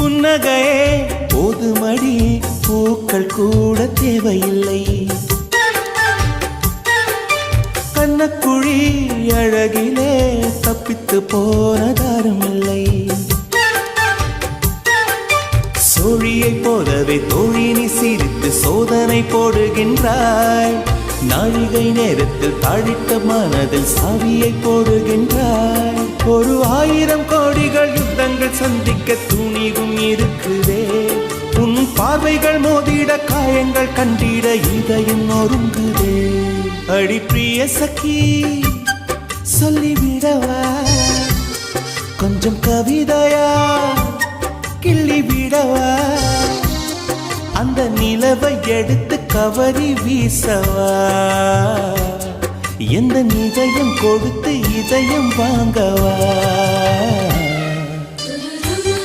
புன்னகையே போதுமடி, பூக்கள் கூட தேவையில்லை. கண்ணக்குழி அழகிலே தப்பித்து போனதாரும் இல்லை. சோழியை போலவே தோழினி சிரித்து சோதனை போடுகின்றாய். நாழிகை நேரத்தில் தாழிட்ட மனதில் சாவியை போடுகின்றாய். 1000 கோடிகள் யுத்தங்கள் சந்திக்க துணிவும் இருக்குதே. உன் பார்வைகள் மோதிட காயங்கள் கண்டிட இதயம் நொறுங்குதே. அடி பிரிய சகி சொல்லிவிடவா கொஞ்சம் கவிதையா கிள்ளி விடவா. அந்த நிலவை எடுத்து கவரி வீசவா. எந்த இதயம் கொடுத்து இதயம் வாங்கவா.